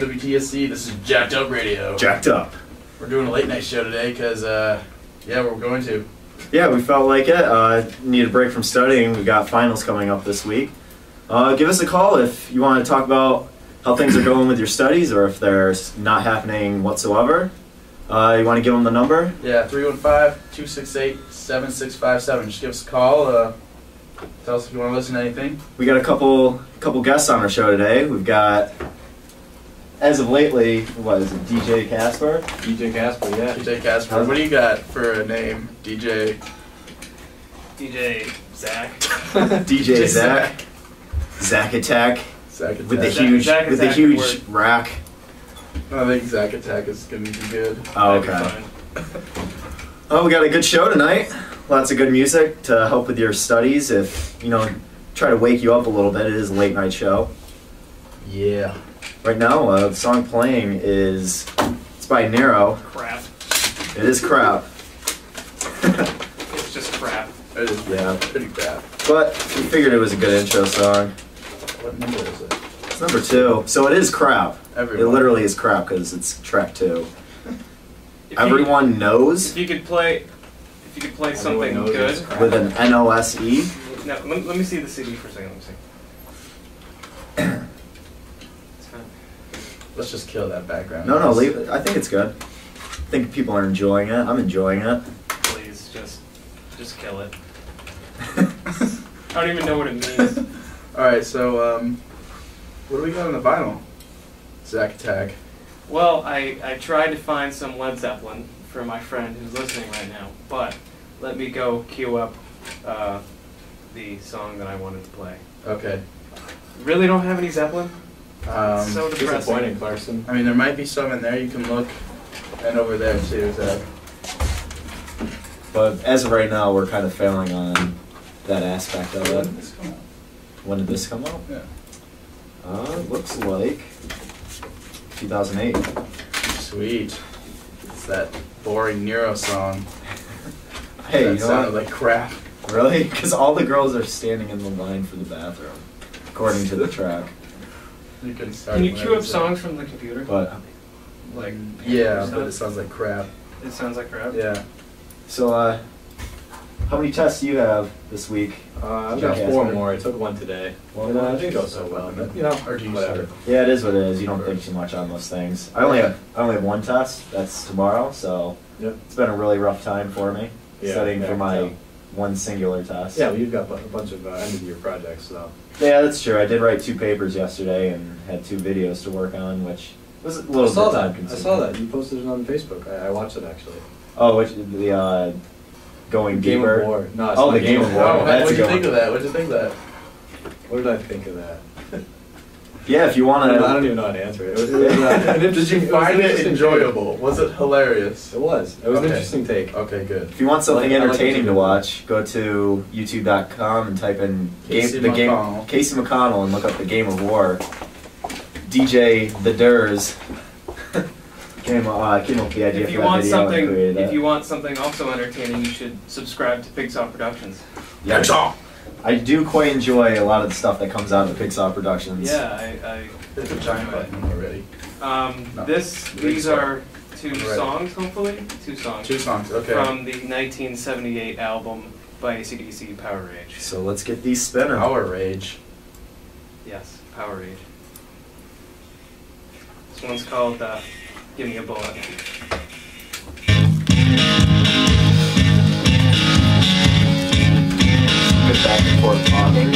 WTSC. This is JAK'D UP Radio. JAK'D UP. We're doing a late night show today because, yeah, we're going to. Yeah, we felt like it. Need a break from studying. We got finals coming up this week. Give us a call if you want to talk about how things are going with your studies or if they're not happening whatsoever. You want to give them the number? Yeah, 315-268-7657. Just give us a call. Tell us if you want to listen to anything. We got a couple guests on our show today. We've got, as of lately, what is it, DJ Casper? DJ Casper, yeah. DJ Casper. What do you got for a name? DJ Zach. DJ Zach. Zach Attack. Zach Attack. With the huge rack. I think Zach Attack is going to be good. Oh, okay. Oh, we got a good show tonight. Lots of good music to help with your studies. If, try to wake you up a little bit. It is a late night show. Yeah. Right now, the song playing it's by Nero. Crap. It is crap. It's just crap. It is pretty crap. But we figured it was a good intro song. What number is it? It's number 2. So it is crap. Everyone. It literally is crap because it's track 2. Everyone knows. If you could play something good with an NOSE. No, let me see the CD for a second. Let me see. Let's just kill that background. No, leave it. I think it's good. I think people are enjoying it. I'm enjoying it. Please, just kill it. I don't even know what it means. Alright, so, what do we got on the vinyl? Zach Attack. Well, I tried to find some Led Zeppelin for my friend who's listening right now, but let me go queue up the song that I wanted to play. Okay. Really don't have any Zeppelin? It's so depressing. Disappointing, Clarkson. I mean, there might be some in there. You can look, and over there too, Zach. But as of right now, we're kind of failing on that aspect of it. When did this come out? When did this come out? Yeah. Looks like 2008. Sweet. It's that boring Nero song. Hey, that sounded like crap. Really? Because all the girls are standing in the line for the bathroom, according to the track. You can queue up songs from the computer? But yeah, but it sounds like crap. It sounds like crap? Yeah. So, how many tests do you have this week? I've got 4 more. I took one today. Well, and it didn't go so well, but or do you whatever. Yeah, it is what it is. You don't think too much on those things. I only have one test. That's tomorrow. So it's been a really rough time for me studying for my one singular test. Yeah, well, you've got a bunch of end of year projects, so. Yeah, that's true. I did write 2 papers yesterday and had 2 videos to work on, which was a little bit time consuming. I saw that. You posted it on Facebook. I watched it actually. Oh, which the going Game deeper. of War. No, it's oh, not the Game of War. Oh, That's what did you think one. of that? What did you think of that? What did I think of that? Yeah, if you want I to. don't even know how to answer it. Did you find it enjoyable? Was it hilarious? It was. It was an interesting take. Okay, good. If you want something I like entertaining it. to watch, go to YouTube.com and type in Casey McConnell and look up the Game of War. DJ the Durs came up with the idea for that video and created it. If you want something also entertaining, you should subscribe to Pigsaw Productions. Yeah, Pigsaw! I do quite enjoy a lot of the stuff that comes out of Pigsaw Productions. Yeah, There's a giant button already. These are 2 songs, hopefully? 2 songs. 2 songs, okay. From the 1978 album by AC/DC, Power Rage. So let's get these spinning. Power Rage. Yes, Power Rage. This one's called Give Me a Bullet. Good back and forth talking.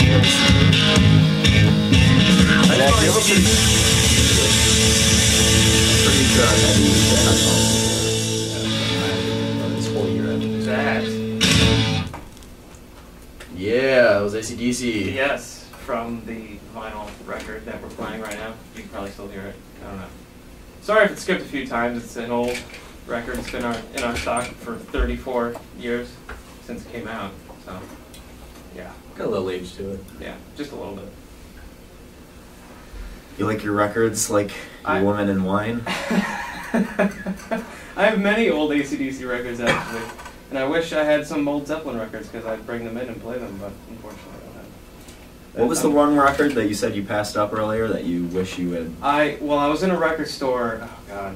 Yeah, that was AC/DC. Yes, from the vinyl record that we're playing right now. You can probably still hear it. I don't know. Sorry if it skipped a few times. It's an old record. It's been in our stock for 34 years since it came out. So, yeah. Got a little age to it. Yeah, just a little bit. You like your records like your woman and wine? I have many old AC/DC records, actually. And I wish I had some old Zeppelin records, because I'd bring them in and play them, but unfortunately I don't have them. What was the one record that you said you passed up earlier that you wish you had? I was in a record store, oh god,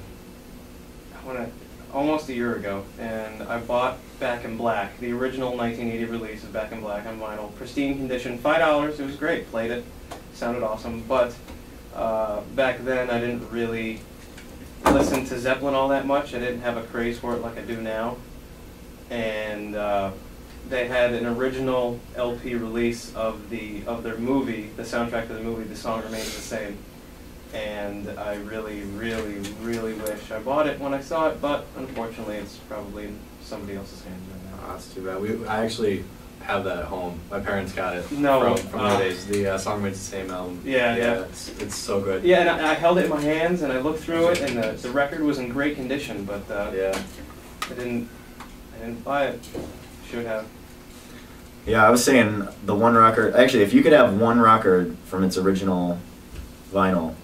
almost a year ago, and I bought Back in Black, the original 1980 release of Back in Black on vinyl, pristine condition, $5, it was great, played it, sounded awesome, but back then I didn't really listen to Zeppelin all that much. I didn't have a craze for it like I do now, and they had an original LP release of their movie, the soundtrack to the movie, The Song Remains the Same. And I really, really, really wish I bought it when I saw it, but unfortunately it's probably in somebody else's hands right now. Oh, that's too bad. I actually have that at home. My parents got it from their days. The Song Remains the Same album. Yeah. It's so good. Yeah, and I held it in my hands and I looked through it, and the record was in great condition, but I didn't buy it. Should have. Yeah, I was saying the one record. Actually, if you could have one record from its original vinyl,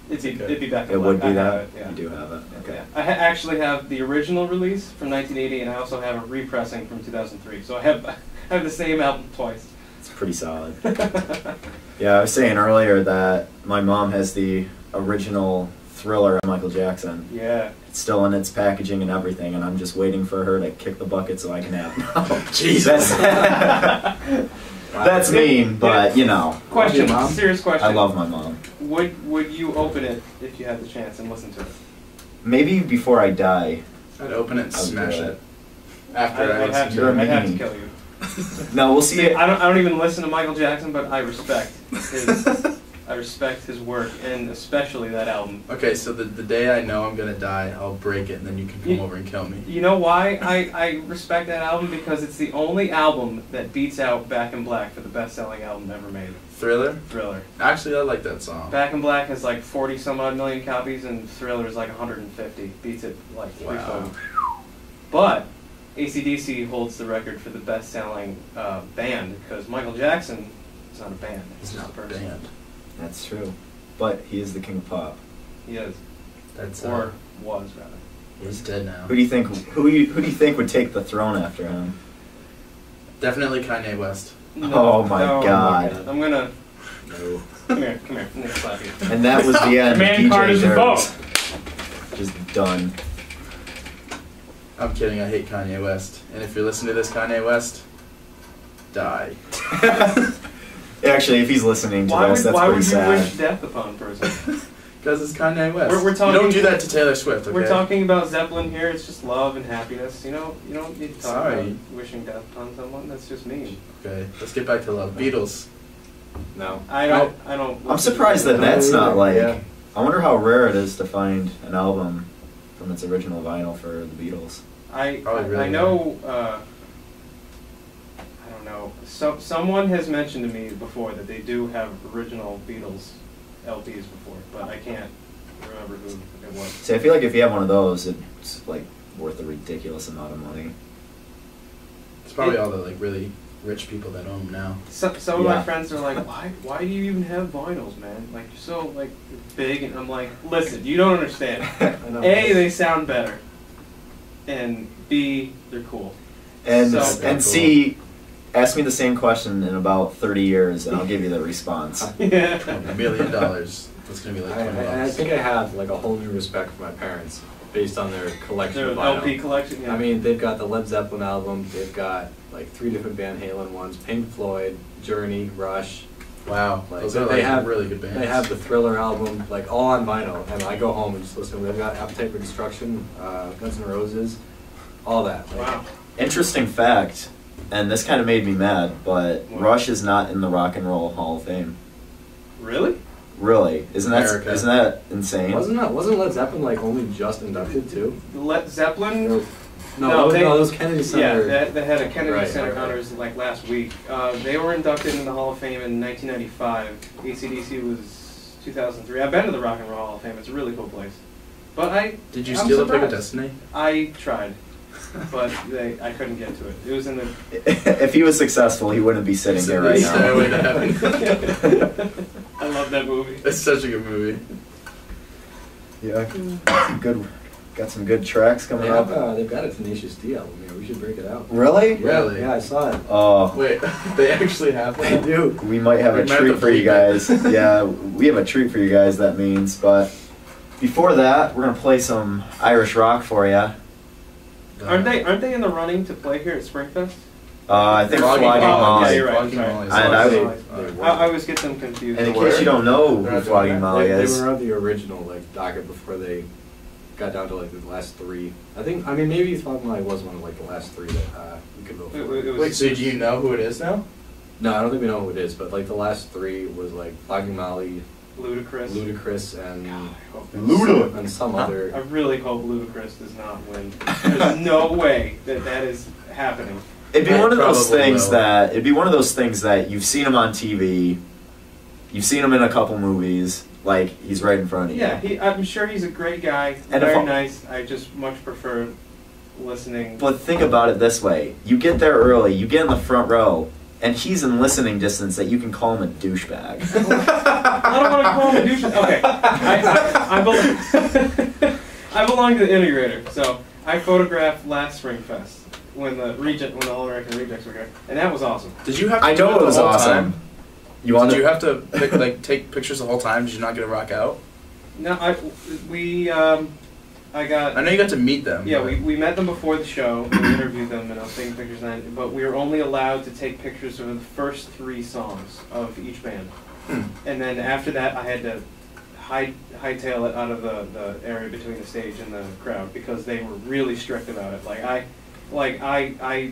It'd be Back in Black. it would be I that. have it, yeah. You do have it. Okay. Yeah. I actually have the original release from 1980, and I also have a repressing from 2003. So I have the same album twice. It's pretty solid. Yeah, I was saying earlier that my mom has the original Thriller of Michael Jackson. Yeah. It's still in its packaging and everything, and I'm just waiting for her to kick the bucket so I can have it. Oh, Jesus. That's mean, but you know. Question, serious question. I love my mom. Would you open it if you had the chance and listen to it? Maybe before I die. I'd open it and smash do it. After I I'd have listen to. to I'd it. have to kill you. No, we'll see. I don't even listen to Michael Jackson, but I respect his work, and especially that album. Okay, so the day I know I'm gonna die, I'll break it, and then you can come over and kill me. You know why I respect that album? Because it's the only album that beats out Back in Black for the best-selling album ever made. Thriller? Thriller. Actually, I like that song. Back in Black has like 40-some-odd million copies, and Thriller is like 150. Beats it like threefold. But AC/DC holds the record for the best-selling band, because Michael Jackson is not a band. He's just not a person. banned. That's true. But he is the king of pop. He is. That's Or was, rather. he's dead now. Who do you think would take the throne after him? Definitely Kanye West. Oh my God. I'm gonna... No. Come here. Nick, slap you. And that was the end of Command card is DJ invoked. Nerds. Just done. I'm kidding, I hate Kanye West. And if you're listening to this, Kanye West, die. Actually, if he's listening to this, that's why pretty would you sad. wish death upon a person? Because it's Kanye West. We're talking, you don't do that to Taylor Swift, okay? We're talking about Zeppelin here. It's just love and happiness. You don't need to talk Sorry. about wishing death upon someone. That's just mean. Okay, let's get back to love. Beatles. No. I don't. I'm surprised that that's not like... Yeah. I wonder how rare it is to find an album from its original vinyl for the Beatles. I really know. I don't know. Someone has mentioned to me before that they do have original Beatles LPs before, but I can't remember who it was. See, I feel like if you have one of those, it's like worth a ridiculous amount of money. It's probably all the like really rich people that own them now. Some of my friends are like, why do you even have vinyls, man? Like, you're so like big, and I'm like, listen, you don't understand. A, they sound better, and B, they're cool. And So- C, ask me the same question in about 30 years, and I'll give you the response. Yeah. $1 million. That's gonna be like I $20. think I have like a whole new respect for my parents based on their collection Their of vinyl. LP collection. Yeah. I mean, they've got the Led Zeppelin album. They've got like 3 different Van Halen ones: Pink Floyd, Journey, Rush. Wow, Like, those are they like have really good bands. They have the Thriller album, like all on vinyl, and I go home and just listen to them. They've got Appetite for Destruction, Guns N' Roses, all that. Like, Wow. Interesting fact, and this kind of made me mad, but What? Rush is not in the Rock and Roll Hall of Fame. Really? Really? Isn't America. that insane? Wasn't Led Zeppelin like only just inducted too? Led Zeppelin? No, they- those Kennedy Center. Yeah, they had a Kennedy Right, Center right. honors like last week. They were inducted into the Hall of Fame in 1995. AC/DC was 2003. I've been to the Rock and Roll Hall of Fame. It's a really cool place. But Did you I'm steal a Pick of surprised. Destiny? I tried, but I couldn't get to it. It was in the... If he was successful, he wouldn't be sitting here right now. Stairway to Heaven. I love that movie. It's such a good movie. Yeah, good Got some good tracks coming up. They've got a Tenacious D album here. We should break it out. Really? Really? Yeah, I saw it. Oh. Wait, they actually have They that? do. We might have a treat for you guys. Yeah, we have a treat for you guys, that means. But before that, we're going to play some Irish rock for you. Aren't they in the running to play here at Springfest? I think Flogging Flogging Molly. Molly. Yeah, you're right. Flogging Sorry. Molly is And I awesome. I always get them confused. And in They case were? you don't know They're who not Flogging doing that? Molly They is, were on the original like docket before they got down to like the last three. I mean maybe Flogging Molly was one of like the last three that we could vote for. It was- Wait, so do you know who it is now? No, I don't think we know who it is, but like the last three was like Flogging Molly, Ludacris. and Luda. and some I other. really hope Ludacris does not win. There's no way that is happening. it'd be I one of those probably things will. that it'd be one of those things that you've seen him on TV, you've seen him in a couple movies, like he's right in front of you. Yeah, I'm sure he's a great guy. And Very if- nice. I just much prefer listening. But think about it this way: you get there early, you get in the front row, and he's in listening distance that you can call him a douchebag. I don't want to call him a douche. Okay, I belong to the Integrator, so I photographed last Springfest when the All American Rejects were here, and that was awesome. Did you have to I do know it the was whole awesome. time? You want Did you to? have to take pictures the whole time? Did you not get a rock out? No, I got. I know you got to meet them. Yeah, but- we met them before the show, and we interviewed them, and I was taking pictures then, but we were only allowed to take pictures of the first 3 songs of each band. And then after that, I had to hightail it out of the area between the stage and the crowd, because they were really strict about it. I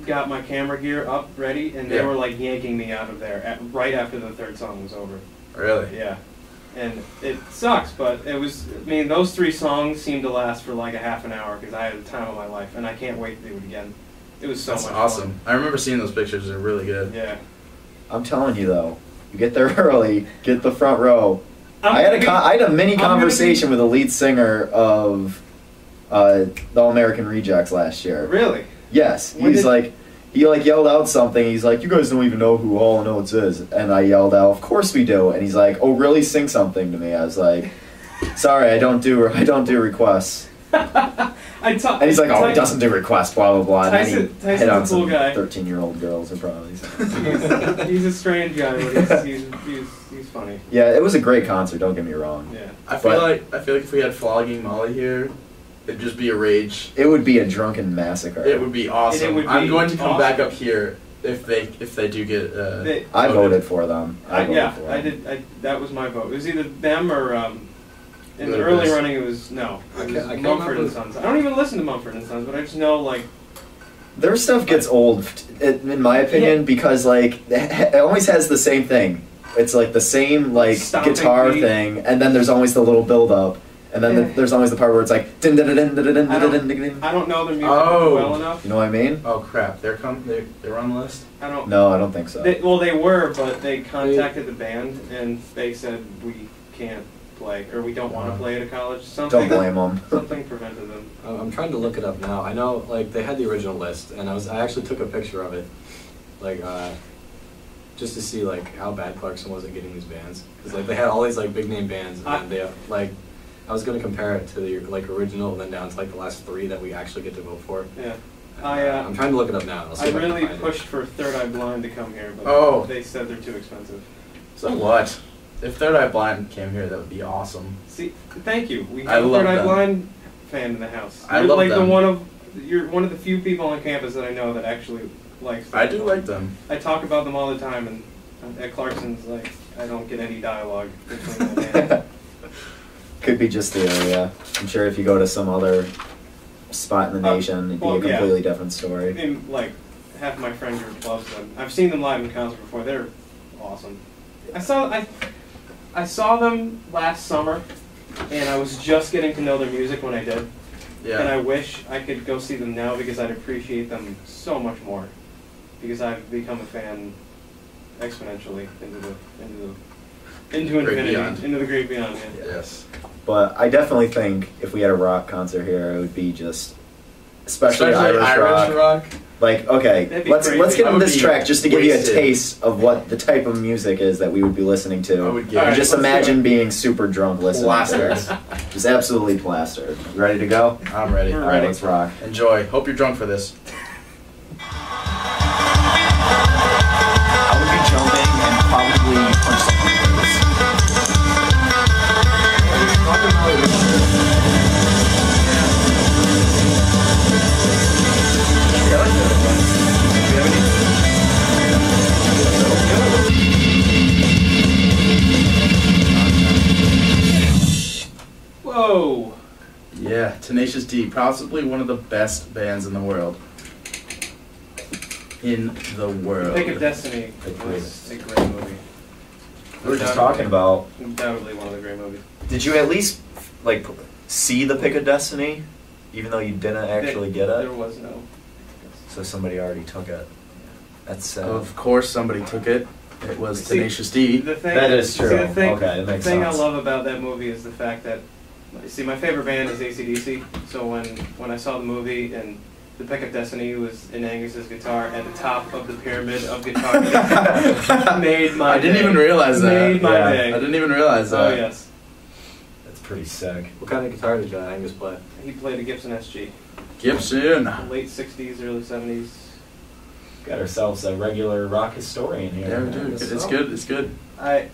got my camera gear up, ready, and they Yeah. were like yanking me out of there right after the 3rd song was over. Really? Yeah. And it sucks, but it was, I mean, those 3 songs seemed to last for like a half an hour because I had the time of my life, and I can't wait to do it again. It was so That's much awesome. I remember seeing those pictures. They're really good. fun. Yeah. I'm telling you though, you get there early, get the front row. I'm I had gonna a mini I'm gonna conversation be- with the lead singer of the All American Rejects last year. Really? Yes, When he's did- like, he like yelled out something. He's like, "You guys don't even know who Hall & Oates is," and I yelled out, "Of course we do!" And he's like, "Oh, really? Sing something to me." I was like, "Sorry, I don't do requests." And he's like, "Oh, he doesn't do requests, blah blah blah." And then he Tyson's hit a on cool some guy. 13-year-old girls and probably. He's a strange guy, but he's funny. Yeah, it was a great concert. Don't get me wrong. Yeah. I feel But- like if we had Flogging Molly here, it'd just be a rage. It would be a drunken massacre. It would be awesome. It would I'm be going to come back awesome. up here if they do get. I voted for them. I voted Yeah, for I them. did. That was my vote. It was either them or in the Ludacris. early running. It was no. I It can't- was I can't Mumford and remember. Sons. I don't even listen to Mumford and Sons, but I just know like Their stuff gets old, in my opinion, because like it always has the same thing. It's like the same like Stomping guitar beat. thing, and then there's always the little build up, and then Yeah. there's always the part where it's like din din din din din din din din din. I don't know their music Oh. well enough. You know what I mean? Oh crap! They're on the list. I don't. No, I don't think so. Well, they were, but they contacted the band and they said we can't play or we don't want to play at a college. Something. Don't blame them. Something prevented them. I'm trying to look it up now. I know, like, they had the original list, and I actually took a picture of it, like, just to see, like, how bad Clarkson was at getting these bands. Because, like, they had all these, like, big-name bands, and then they, like, I was going to compare it to the, like, original, and then down to, like, the last 3 that we actually get to vote for. Yeah. I'm trying to look it up now. I'll see I if can really find it. pushed for Third Eye Blind to come here, but Oh. they said they're too expensive. So what? If Third Eye Blind came here, that would be awesome. See, thank you. We I have a love Third Eye them. Blind fan in the house. I You're love like them. You're one of the few people on campus that I know that actually likes them. I do like them. I talk about them all the time, and at Clarkson's, like, I don't get any dialogue between the band. Could be just the area. I'm sure if you go to some other spot in the nation, it'd be well, a yeah. completely different story. And, like, half my friend group loves them. I've seen them live in concert before. They're awesome. I saw them last summer, and I was just getting to know their music when I did. Yeah. And I wish I could go see them now because I'd appreciate them so much more. Because I've become a fan exponentially into Great infinity, beyond. into the great beyond. Yeah. Yes. But I definitely think if we had a rock concert here, it would be just especially Irish rock. Like, okay, let's get into this track just to give you a taste of what the type of music is that we would be listening to. And just imagine being super drunk listening to this. Just absolutely plastered. You ready to go? I'm ready. All right, let's rock. Enjoy. Hope you're drunk for this. I would be jumping and probably punch some people's. Whoa! Yeah, Tenacious D, possibly one of the best bands in the world. In the world. Pick of Destiny was a great movie. We were just talking about. Undoubtedly one of the great movies. Did you at least like see the Pick of Destiny, even though you didn't actually get it? There was no. So somebody already took it. That's sad. Of course, somebody took it. It was Tenacious D. That is true. The thing, okay, it makes the thing sense. I love about that movie is the fact that, see, my favorite band is AC/DC. So when I saw the movie and the Pick of Destiny was in Angus's guitar at the top of the pyramid of guitar, made my. I didn't even realize that. Made my day. I didn't even realize that. Oh yes. That's pretty sick. What kind of guitar did Angus play? He played a Gibson SG. Gibson. Late '60s, early '70s. Got ourselves a regular rock historian here. Yeah, we do. It's good. It's good. I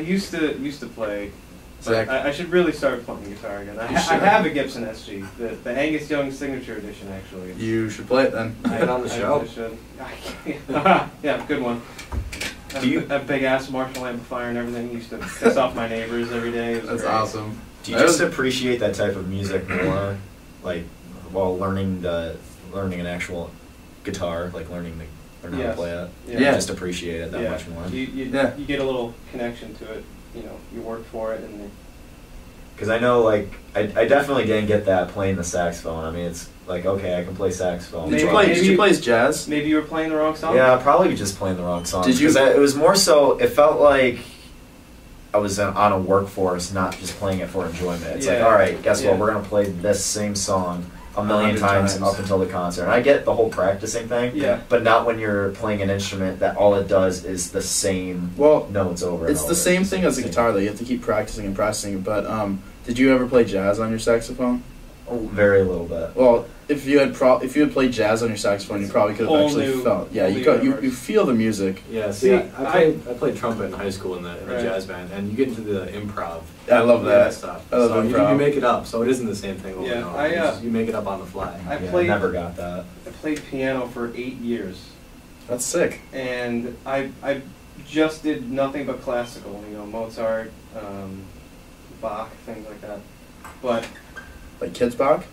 used to play. Zach. I should really start playing guitar again. I have a Gibson SG, the Angus Young Signature Edition, actually. You should play it then. Get on the show. I should. Yeah, good one. Do you a big ass Marshall amplifier and everything? Used to piss off my neighbors every day. It was That's great. awesome. Do you just appreciate that type of music more, like while learning an actual guitar, like learning how to play it? Yeah. Just appreciate it that much more. You get a little connection to it. You know, you work for it, and because I know, like, I definitely didn't get that playing the saxophone. I mean, it's like, okay, I can play saxophone. Did you play jazz? Maybe you were playing the wrong song. Yeah, probably just playing the wrong song. Did you? It was more so. It felt like I was on a workforce, not just playing it for enjoyment. It's like, all right, guess what? We're gonna play this same song a million times up until the concert. And I get the whole practicing thing, but not when you're playing an instrument that all it does is the same notes over and over. It's the same thing as a guitar, though. You have to keep practicing and practicing. But did you ever play jazz on your saxophone? Oh, very little bit. Well, if you had played jazz on your saxophone, you probably could have actually felt. Yeah, you feel the music. Yeah, see, I played trumpet in high school in the jazz band, and you get into the improv. I love that stuff. I love improv. You make it up, so it isn't the same thing over and over. You make it up on the fly. I never got that. I played piano for 8 years. That's sick. And I just did nothing but classical. You know, Mozart, Bach, things like that. But like Kids Bach?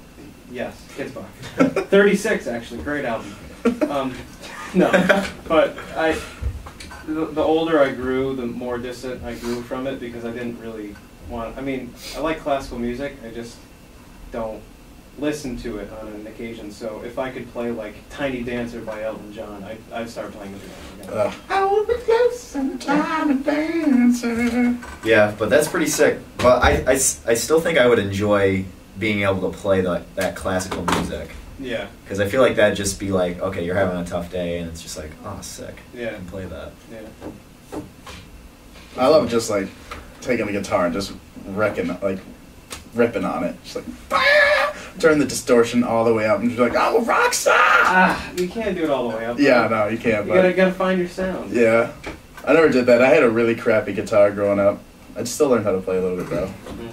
Yes, Kids Bach. 36 actually, great album. No, but the older I grew, the more distant I grew from it because I didn't really want. I mean, I like classical music. I just don't listen to it on an occasion. So if I could play like Tiny Dancer by Elton John, I'd start playing the piano again. I will be close some Tiny Dancer. Yeah, but that's pretty sick. But I still think I would enjoy being able to play that classical music. Yeah. Because I feel like that'd just be like, okay, you're having a tough day, and it's just like, oh, sick. Yeah. I can play that. Yeah. I love just like taking the guitar and just ripping on it. Just like, bah! Turn the distortion all the way up and just like, I'm a rock star! You can't do it all the way up. Yeah, no, you can't. You gotta find your sound. Yeah. I never did that. I had a really crappy guitar growing up. I still learned how to play a little bit though. Mm-hmm.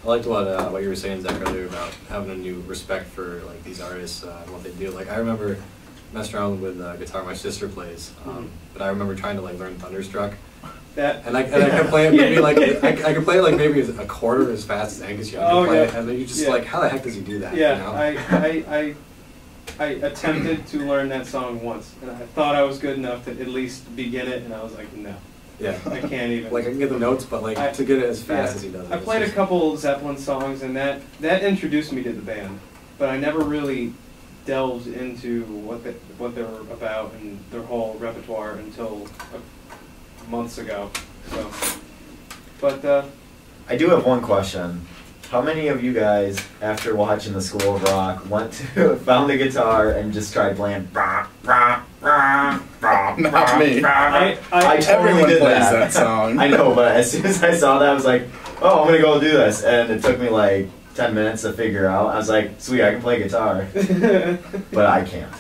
I liked what you were saying, Zach, earlier about having a new respect for like these artists and what they do. Like I remember messing around with guitar my sister plays, but I remember trying to like learn Thunderstruck. And I could play it maybe like I could play it like maybe a quarter as fast as Angus Young could play it, and then you just like, how the heck does he do that? Yeah, you know? I attempted to learn that song once, and I thought I was good enough to at least begin it, and I was like, no. Yeah. I can't even. Like I can get the notes, but like to get it as fast as he does it. I played a couple Zeppelin songs, and that introduced me to the band, but I never really delved into what they were about and their whole repertoire until months ago. So, but I do have one question. How many of you guys, after watching the School of Rock, found a guitar and just tried playing? Not me. I totally Everyone did plays that song. I know, but as soon as I saw that, I was like, oh, I'm gonna go do this, and it took me like 10 minutes to figure out. I was like, sweet, I can play guitar, but I can't.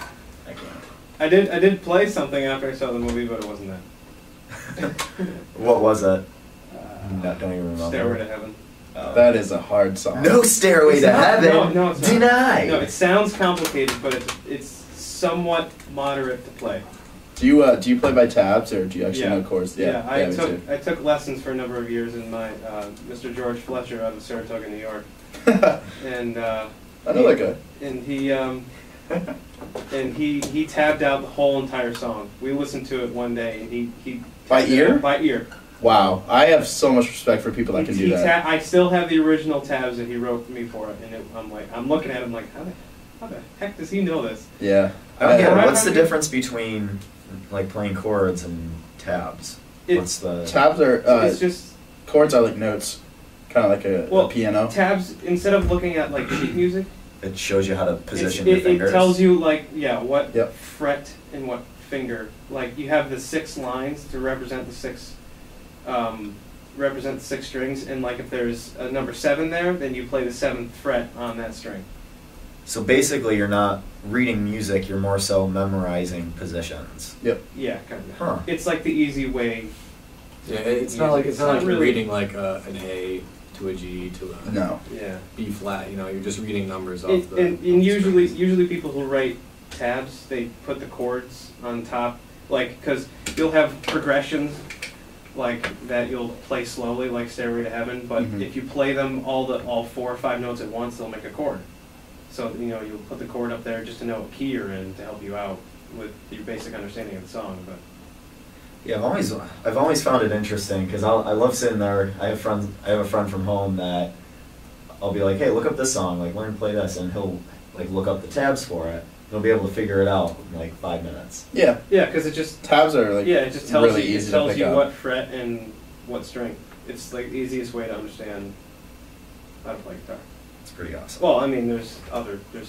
I did play something after I saw the movie, but it wasn't that. What was it? Don't even remember. Stairway to Heaven. That is a hard song. No Stairway It's to not- Heaven. no, it's not. Denied. No, it sounds complicated, but it's somewhat moderate to play. Do you play by tabs or do you actually Yeah. know chords? Yeah, me too. I took lessons for a number of years in my Mr. George Fletcher out of Saratoga, New York, and I know that guy. and he tabbed out the whole entire song. We listened to it one day, and he By tabbed it ear? out by ear. Wow, I have so much respect for people that can do that. I still have the original tabs that he wrote me for it, and I'm looking at him like, how the heck does he know this? Yeah. I don't get it. Right, What's the right. difference between like playing chords and tabs? What's the Tabs are It's just chords are like notes, kind of like a piano. tabs. Instead of looking at like sheet music, it shows you how to position it your fingers. It tells you like what Yep. fret and what finger. Like you have the 6 lines to represent the 6 strings, and like if there's a number 7 there, then you play the 7th fret on that string. So basically, you're not reading music; you're more so memorizing positions. Yep. Yeah, kind of. Huh. It's like the easy way. Yeah, it's not like It's you're not really- reading like an A to a G to a No. Yeah. B flat. You know, you're just reading numbers off And, the. and, off the and usually strings. people who write tabs, they put the chords on top, like because you'll have progressions like that you'll play slowly, like Stairway to Heaven. But Mhm. if you play them all 4 or 5 notes at once, they'll make a chord. So you'll put the chord up there just to know what key you're in to help you out with your basic understanding of the song. But Yeah, I've always found it interesting because I love sitting there. I have a friend from home that I'll be like, hey, look up this song, like learn to play this, and he'll like look up the tabs for it. He'll be able to figure it out in like 5 minutes. Yeah. yeah, because it just Tabs are like it just tells really you easy to pick up. what fret and what string. It's like the easiest way to understand how to play guitar. It's pretty awesome. Well, I mean, there's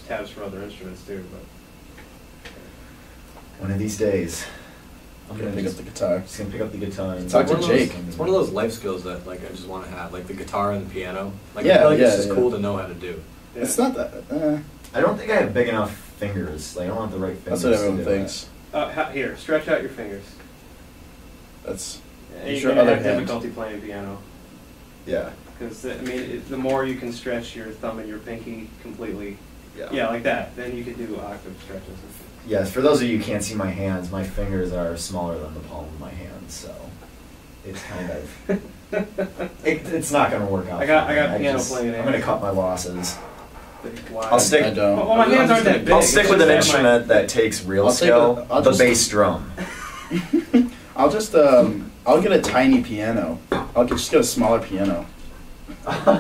tabs for other instruments too, but One of these days, I'm gonna pick up the guitar. just gonna pick up the guitar and Talk to One of those- Jake. It's one of those life skills that like I just want to have, like the guitar and the piano. Like Yeah, I feel like yeah, it's just yeah. cool to know how to do. yeah. It's not that. I don't think I have big enough fingers. Like I don't have the right fingers. That's what to everyone do thinks. Here, stretch out your fingers. That's. You're your gonna other have hand. difficulty playing piano that. Yeah. because the more you can stretch your thumb and your pinky completely, like that, then you can do octave stretches. Yes, for those of you who can't see my hands, my fingers are smaller than the palm of my hand, so it's kind of it's not going to work out. I got for me. piano playing I'm going to hands. cut my losses. Why? I'll stick. I don't. Well, my hands aren't that big. I'll stick It's with just an that instrument that takes real I'll take skill. I'll The just- bass drum. I'll just I'll get a tiny piano. I'll just get a smaller piano.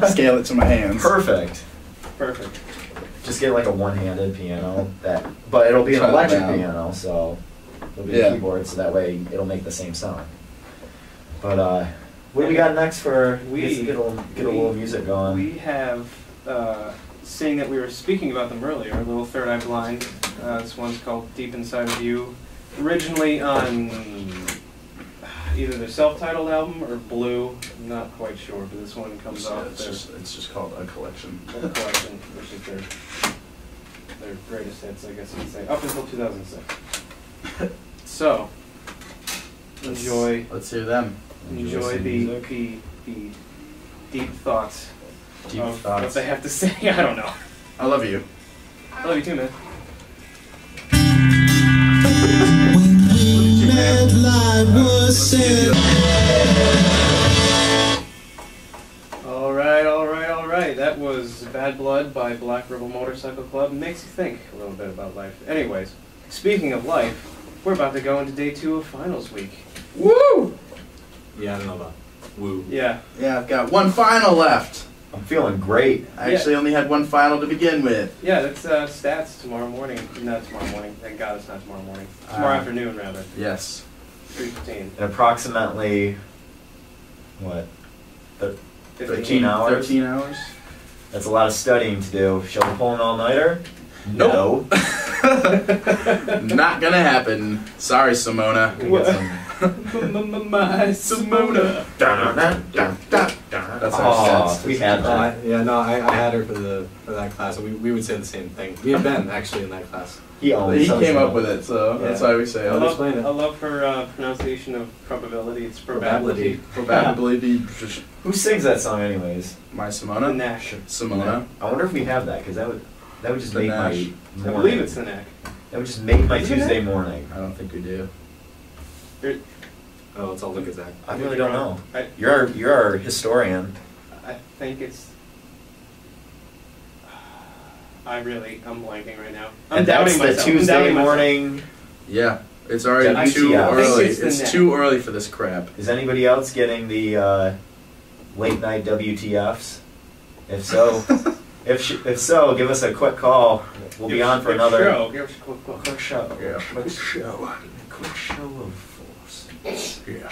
Scale it to my hands. Perfect. Perfect. Just get like a one-handed piano but it'll be an Shut it electric down. piano, so it'll be Yeah. a keyboard, so that way it'll make the same sound. But what do we got next for? Get a little music going. We have, seeing that we were speaking about them earlier, a little Third Eye Blind. This one's called Deep Inside of You. Originally on either their self-titled album or Blue, I'm not quite sure, but this one comes off It's just called A Collection. their collection, which is their greatest hits, I guess you could say, up until 2006. So, enjoy Let's hear them. the deep thoughts Deep of thoughts. what they have to say. I don't know. I love you. I love you too, man. All right. That was Bad Blood by Black Rebel Motorcycle Club. Makes you think a little bit about life. Anyways, speaking of life, we're about to go into day 2 of finals week. Woo! Yeah, I don't know about woo. Yeah. Yeah, I've got one final left. I'm feeling great. I actually only had one final to begin with. Yeah, that's stats tomorrow morning. Not tomorrow morning. Thank God it's not tomorrow morning. Tomorrow afternoon, rather. Yes. 3:15. In approximately, what, 13 hours? 13 hours? That's a lot of studying to do. Shall we pull an all-nighter? Nope. No. Not gonna happen. Sorry, Simona. My Simona. That's Oh, we had that. Yeah, no, I had her for that class, and we would say the same thing. We had Ben actually in that class. He always He came up with it, so Yeah. that's why we say I it. love, explain it. I love her pronunciation of probability. It's probability. Probability. Who sings that song anyways? My The Simona. Nash. Simona. I wonder if we have that, because that would just The make Nash. my I morning. believe it's the neck. That would just make my Isn't it? Tuesday morning. I don't think we do. Oh, let's all look at Zach. I really don't know. I You're our historian. think it's. I'm blanking right now. I'm And doubting that's the myself. I'm Tuesday doubting myself. morning. Yeah, it's already Yeah, too I think early. it's the It's net. too early for this crap. Is anybody else getting the late night WTFs? If so, if so, give us a quick call. We'll be on for another show. Give us a quick call. quick show. Yeah. Quick show of force. Yeah.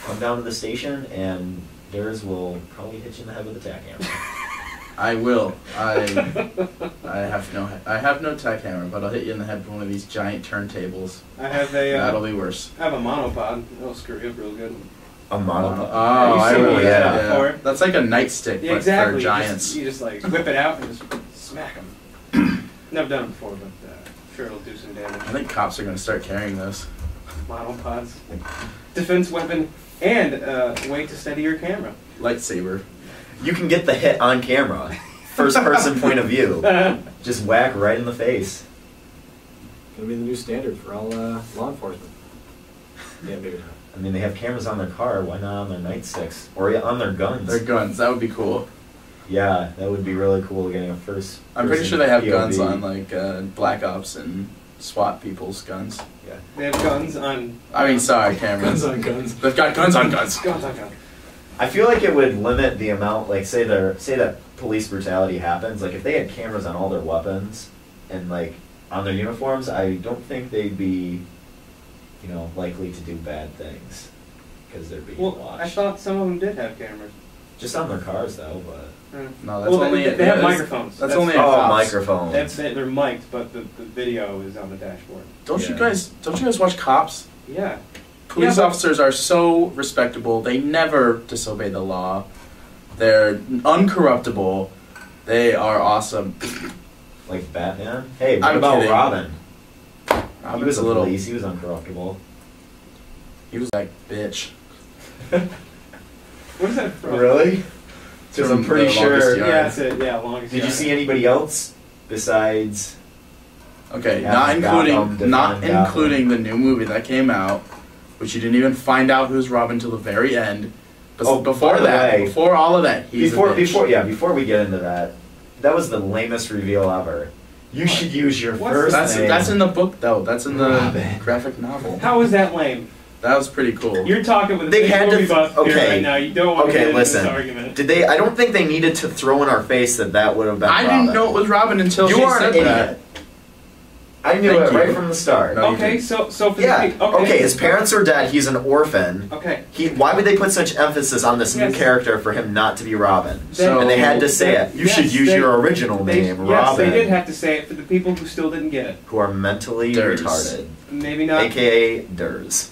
Come down to the station, and theirs will probably hit you in the head with a tack hammer. I will. I have no tech hammer, but I'll hit you in the head with one of these giant turntables. I have That'll a be worse. monopod. It'll screw you up real good. A monopod. Oh, I seen really, that yeah. before? That's like a nightstick, Yeah, but exactly. for giants. You just like whip it out and just smack them. Never done it before, but sure it'll do some damage. I think cops are going to start carrying those. Monopods, defense weapon, and way to steady your camera. Lightsaber. You can get the hit on camera. First person point of view. Just whack right in the face. Gonna be the new standard for all law enforcement. Yeah, maybe not. I mean, they have cameras on their car. Why not on their nightsticks? Or on their guns? Their guns. That would be cool. Yeah, that would be really cool getting a first. I'm pretty sure they have POV. guns on like Black Ops and SWAT people's guns. Yeah. They have guns on. I mean, sorry, cameras. Guns on guns. They've got guns on guns. Guns on guns. I feel like it would limit the amount. Like, say that police brutality happens. Like, if they had cameras on all their weapons and like on their uniforms, I don't think they'd be, likely to do bad things because they're being Well, watched. I thought some of them did have cameras. Just on their cars, though. But No, that's Well, only. they have microphones. That's only at oh, cops. microphone. They're mic'd, but the video is on the dashboard. Don't you Yeah. guys watch Cops? Yeah. Police Yeah, but- officers are so respectable. They never disobey the law. They're uncorruptible. They are awesome. Like Batman. Hey, what I'm about kidding. Robin? He Robin's was a little. police. He was uncorruptible. He was like bitch. What is that from? Really? Because From I'm pretty The sure. Longest Yard. Yeah, that's it. Yeah, longest. Did you yard. see anybody else besides? Okay, Yeah, not including Gotham, not Gotham. including the new movie that came out, which you didn't even find out who's Robin till the very end. But Oh, before by the that, way, before all of that, he's a bitch. Before we get into that, that was the lamest reveal ever. You What? should use your What's first That's name. that's in the book though. That's in the Robin. graphic novel. How is that lame? That was pretty cool. You're talking with a They big had to movie buff here okay. right now. You don't want to Okay, get into listen. this argument. Did they? I don't think they needed to throw in our face that would have been. I Robin. didn't know it was Robin until You she are an said idiot. that. I knew Thank it you. right from the start. No. Okay, so for Yeah. the okay. His parents are dead. He's an orphan. Okay. Why would they put such emphasis on this new Yes. character for him not to be Robin? So- And they had to say it. You should use your original name, Yes, Robin. they did have to say it for the people who still didn't get it. Who are mentally Durs. retarded, Maybe not. aka Durs.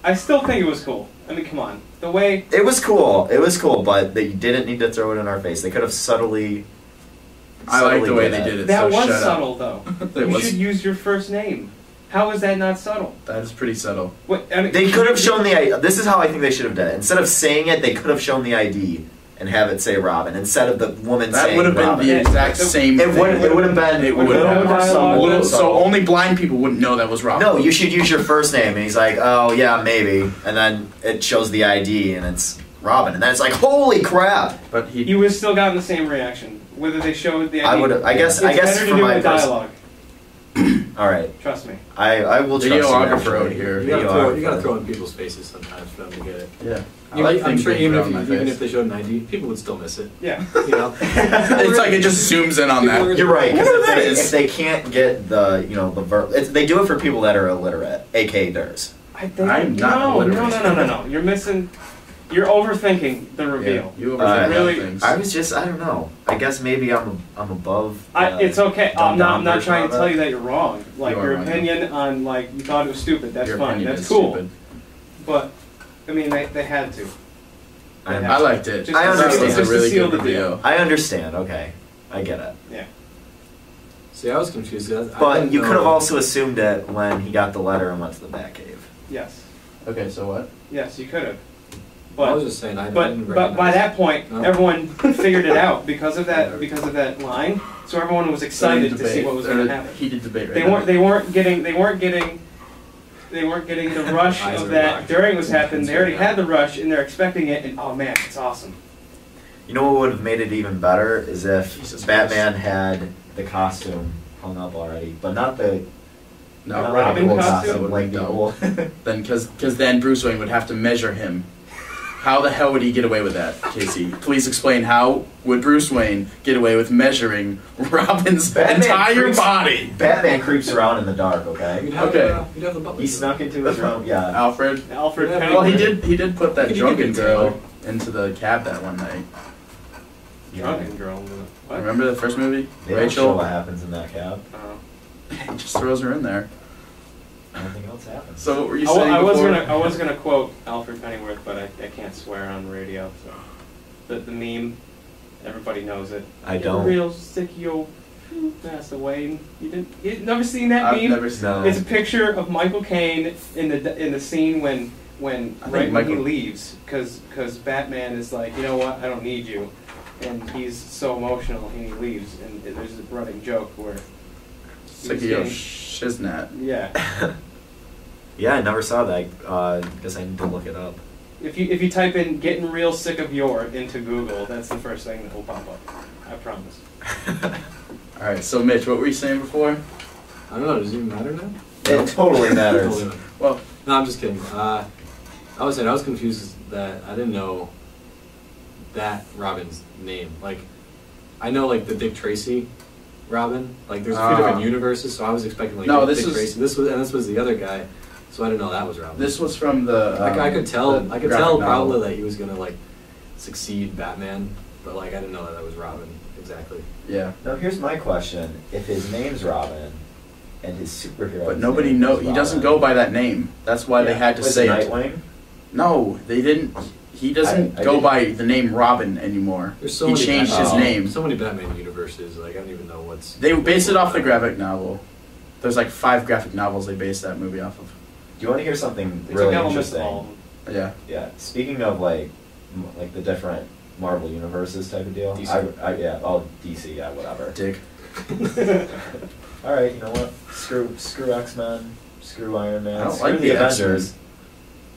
I still think it was cool. I mean, come on. The way It was cool, but they didn't need to throw it in our face. They could have subtly. I like the way they did it. that so was shut subtle, though. It You was. should use your first name. How is that not subtle? That is pretty subtle. What I mean, They could have shown the. This is how I think they should have done it. Instead of saying it, they could have shown the ID and have it say Robin instead of the woman That saying would have been Robin. the Yeah, exact it- same It thing. would have been. It would would have have been more dialogue. subtle, Little- more so subtle. only blind people wouldn't know that was Robin. No, you should use your first name. And he's like, oh yeah, maybe, and then it shows the ID and it's Robin, and then it's like, holy crap! But he. you would have still gotten the same reaction whether they showed the. I ID. would. I guess. It's I guess better to for do my with dialogue. All right, Trust me. I will trust you. Videographer out actually. here. You gotta throw in people's faces sometimes for them to get it. Yeah. I Even- like I'm things sure being even put if, on my even face. if they showed an ID, people would still miss it. Yeah. You know? It's like it just zooms in on that. You're right. Whatever Because that if is. they can't get the the verb, they do it for people that are illiterate, aka Durs. I think I'm not no, illiterate. no. You're missing. You're overthinking the reveal. Yeah, you overthink really. things. I was just, I don't know. I guess maybe I'm above. It's okay. I'm dumbed-down not version trying of to tell it. you that you're wrong. Like You are your wrong. opinion on like you thought it was stupid. That's Your fine. opinion That's is cool. stupid. But I mean, they had to. I liked it. Just I to understand. seal- It's just a to really seal good the deal. reveal. I understand. Okay, I get it. Yeah. See, I was confused. I But didn't you could have know- also assumed it when he got the letter and went to the Batcave. Yes. Okay, so what? Yes, you could have. I was But just saying, I but didn't but by recognize- that point, No. everyone figured it out because of that line. So everyone was excited to see what was going to happen. Heated debate right They now. weren't getting the rush Eyes of were that locked. during it was happening. They already Yeah. had the rush and they're expecting it, and oh man, it's awesome. You know what would have made it even better is if Jesus Batman had the costume hung up already, but not the No, not Robin like the old costume? like the old. Then, because then Bruce Wayne would have to measure him. How the hell would he get away with that, Casey? Please explain how would Bruce Wayne get away with measuring Robin's Batman entire creeps- body? Batman creeps around in the dark. Okay, You'd have, Okay. You'd have the butler. he snuck into his room. Yeah, Alfred. Alfred Yeah, Pennyworth. Well, he did put that He did drunken get girl into the cab that one night. Drunken girl. What? Remember the first movie? they don't show Rachel. what happens in that cab. He just throws her in there. Nothing else happens. So what were you saying I before? was gonna quote Alfred Pennyworth, but I can't swear on the radio. So the meme, everybody knows it. I Get don't. Real sick, yo. Passed away. You never seen that I've meme? never seen No. that. It's a picture of Michael Caine in the scene when I think when he Michael- leaves, because Batman is like, you know what, I don't need you, and he's so emotional and he leaves, and there's a running joke where Sikio Shiznat. yeah, Yeah, I never saw that. Guess I need to look it up. if you type in "getting real sick of your" into Google, that's the first thing that will pop up. I promise. All right, so Mitch, what were you saying before? I don't know, does it even matter now? It totally matters. Totally matter. Well, No, I'm just kidding. I was saying, I was confused that I didn't know that Robin's name. Like, I know, like, the Dick Tracy Robin. Like, there's a few different universes, so I was expecting, like, No, Dick this is- Tracy. This was the other guy, so I didn't know that was Robin. this was from the. I could tell. the I could graphic tell novel. probably that he was gonna like succeed Batman, but like I didn't know that was Robin exactly. Yeah, Now here's my question: if his name's Robin, and his superhero, but nobody know. He doesn't go by that name. That's why they had to say it. Nightwing. No, they didn't. He doesn't I go didn't- by the name Robin anymore. There's so He many changed his Batman, name. So many Batman universes. Like I don't even know what's. They based it off the graphic novel. There's like 5 graphic novels they based that movie off of. Do you want to hear something They really took elements of interesting? all of them. Yeah. Yeah. Speaking of like the different Marvel universes type of deal. DC. Yeah. Oh, DC. Yeah. Whatever. Dick. All right. You know what? Screw X-Men. Screw Iron Man. I don't screw like the the X-Men. Avengers.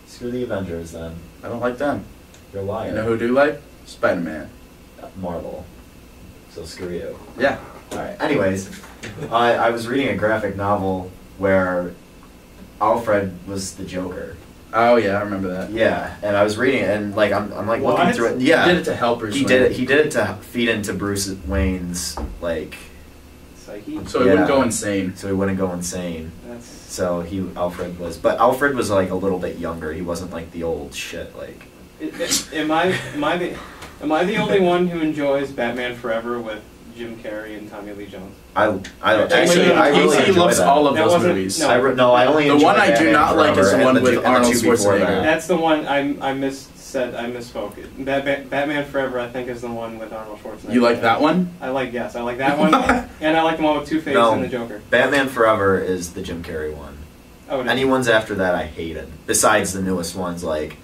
Screw the Avengers then. I don't like them. You're a liar. You know who do like? Spider-Man. Marvel. So screw you. Yeah. Alright, anyways, I was reading a graphic novel where Alfred was the Joker. Oh yeah, I remember that. Yeah, and I was reading it and like I'm like looking What? through it. He Yeah. did it to help Bruce He Wayne. did it. He did it to feed into Bruce Wayne's like Psyche. So he wouldn't Yeah. go insane. so he wouldn't go insane. That's So Alfred was like a little bit younger. He wasn't like the old shit like. Am I the only one who enjoys Batman Forever with Jim Carrey and Tommy Lee Jones? Actually, I really he enjoy loves that. all of That those wasn't- movies. no. I only The enjoy one I do Batman not like is the Forever one and with and the Arnold two before Schwarzenegger. that. That's the one I misspoke. Batman Forever, I think, is the one with Arnold Schwarzenegger. You like that one? I like that one, and I like the one with Two-Face No. and the Joker. Batman Forever is the Jim Carrey one. Oh, no. Any ones after that I hated. Besides the newest ones, like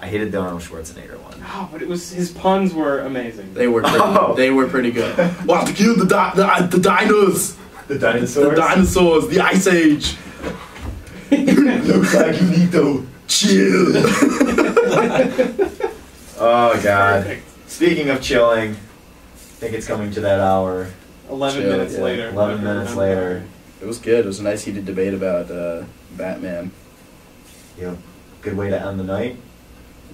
I hated the Arnold Schwarzenegger one. Oh, but his puns were amazing. They were pretty, Oh. they were pretty good. Wow, to kill the dinos, The the dinosaurs, the Ice Age. Looks like you need to chill. Oh God. Perfect. Speaking of chilling, I think it's coming to that hour. 11 Chill, minutes yeah. later. 11 minutes later. It was good. It was a nice heated debate about Batman. Yep. Good way to end the night.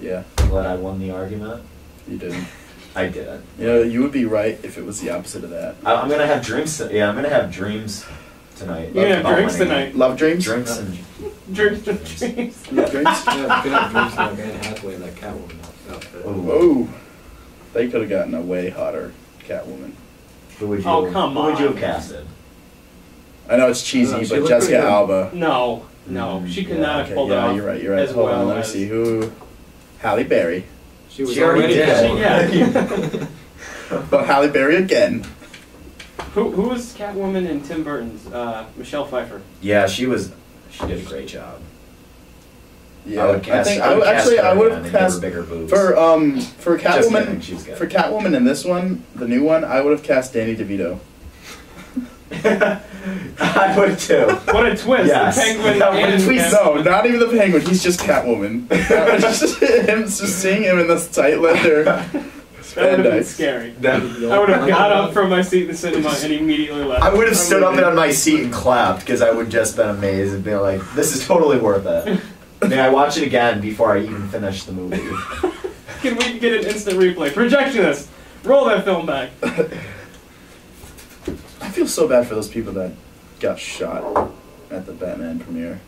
Yeah, Glad I won the argument. you didn't. I didn't. You know, you would be right if it was the opposite of that. I'm gonna have dreams. Yeah, I'm gonna have dreams tonight. You're gonna have About drinks winning. tonight. Love dreams? Drinks and Drinks and dreams. Love drinks? Yeah, could have dreams like Anne Hathaway and that Catwoman. Oh, they could have gotten a way hotter Catwoman. Who would you? Oh, come Who would you have on. casted? I know it's cheesy, No, she but looked Jessica pretty good. Alba. No, she could Yeah, not have pulled it yeah, off. you're right. You're right. As Hold well on, let me as- see who. Halle Berry. She was She already did. Yeah. But Halle Berry again. Who was Catwoman in Tim Burton's? Michelle Pfeiffer. Yeah, she did a great job. Yeah, I would cast. think I would cast her I would again have and give her cast bigger boobs. for Just kidding, Catwoman. she's good. For Catwoman in this one, the new one, I would have cast Danny DeVito. I would too. What a twist! Yes. The Penguin That would and twist. No, not even the Penguin. He's just Catwoman. just seeing him in this tight leather. That would have been spandex. scary. That- I would have got up from my seat in the cinema and immediately left. I would have stood up on my seat and clapped because I would just been amazed and been like, "This is totally worth it." May I watch it again before I even finish the movie? Can we get an instant replay? Projectionist, roll that film back. I feel so bad for those people that got shot at the Batman premiere.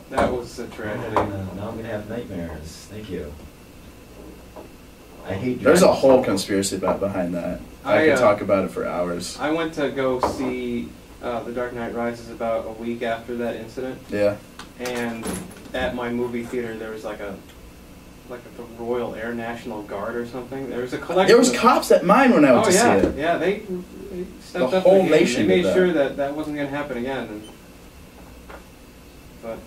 That was a tragedy. Now I'm gonna have nightmares. Thank you. I hate. There's a dreams. whole conspiracy behind that. I could talk about it for hours. I went to go see The Dark Knight Rises about a week after that incident, Yeah. and at my movie theater there was like a the Royal Air National Guard or something. There was a collection. There was of- cops at mine when I went Oh to yeah, see it. yeah. They stepped The up. whole the game. nation They did made that. sure that wasn't going to happen again. But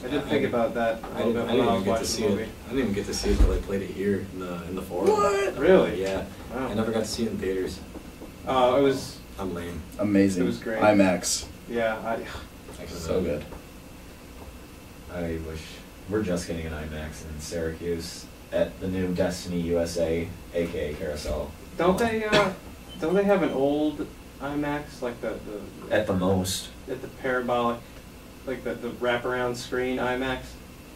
I did think about that a I little didn't bit when I was even get to watching see the movie. it. I didn't even get to see it until they played it here in the forum. What? Really? Yeah. Wow. I never got to see it in theaters. It was I'm lame. Amazing. It was great. IMAX. yeah. So good. I wish we're just getting an IMAX in Syracuse at the new Destiny USA, aka Carousel. Don't they have an old IMAX like the At the most. at the parabolic, like the wraparound screen IMAX?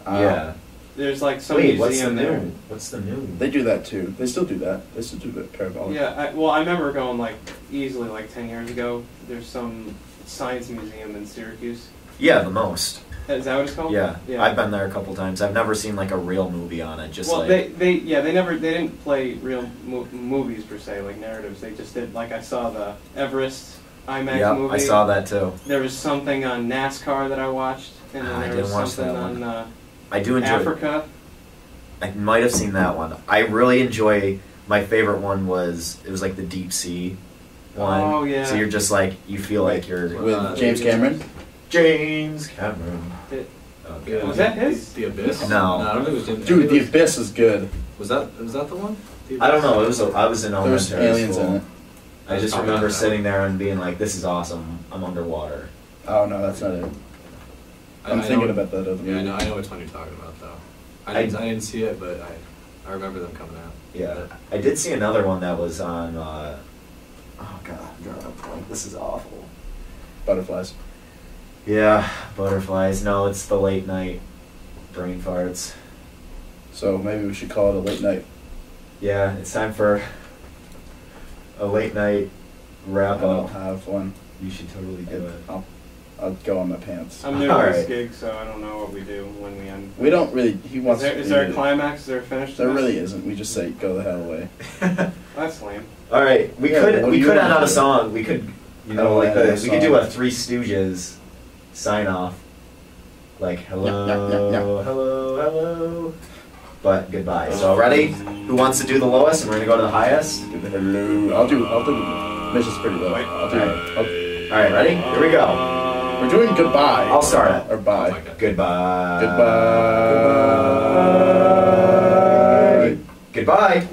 Yeah. There's like some Wait, what's the museum there. new? What's the new? They do that too. They still do that. They still do the parabolic. Yeah, I remember going like easily like 10 years ago. There's some science museum in Syracuse. Yeah, the most. Is that what it's called? Yeah. Yeah. I've been there a couple times. I've never seen like a real movie on it. Just Well, like they didn't play real movies per se, like narratives. They just did, like I saw the Everest IMAX yeah, movie. I saw that too. There was something on NASCAR that I watched, and then I there didn't was watch something that one. on I do enjoy. Africa. I might have seen that one. I really enjoy. My favorite one was it was like the deep sea one. Oh, yeah. So you're just like you feel like you're With James Cameron. James Cameron. It- Okay. Was that his? The Abyss? No. I don't think it was Jim. Dude, The Abyss is good. Was that the one? The I don't know. Abyss? I was in There's elementary aliens school. in it. I just Oh, remember no. sitting there and being like, "This is awesome. I'm underwater." Oh no, that's not it. I'm I thinking know- about that other movie. Yeah, I know which one you're talking about though. I didn't see it, but I remember them coming out. Yeah, I did see another one that was on. Oh God, I'm drawing a blank. This is awful. Butterflies. Yeah, butterflies. No, it's the late night brain farts. So maybe we should call it a late night. Yeah, it's time for a late night wrap I don't up. have one. You should totally do it. I'll go on my pants. I'm new to Alright. this gig, so I don't know what we do when we end. We don't really. He wants. Is there a climax? Is there a finish? to There this? really isn't. We just say go the hell away. That's lame. All right, we Yeah, could what we do you could want end on to a do? song. We could, you know, Oh, like yeah, we could do a song. Three Stooges sign off, like hello, Yeah. hello, hello, but goodbye. So ready? Who wants to do the lowest, and we're gonna go to the highest? Hello. I'll do. Mrs. Pretty Low. I'll do. All right, ready? Here we go. We're doing goodbye. I'll start it. Or bye. Oh my God. Goodbye. Goodbye. Goodbye.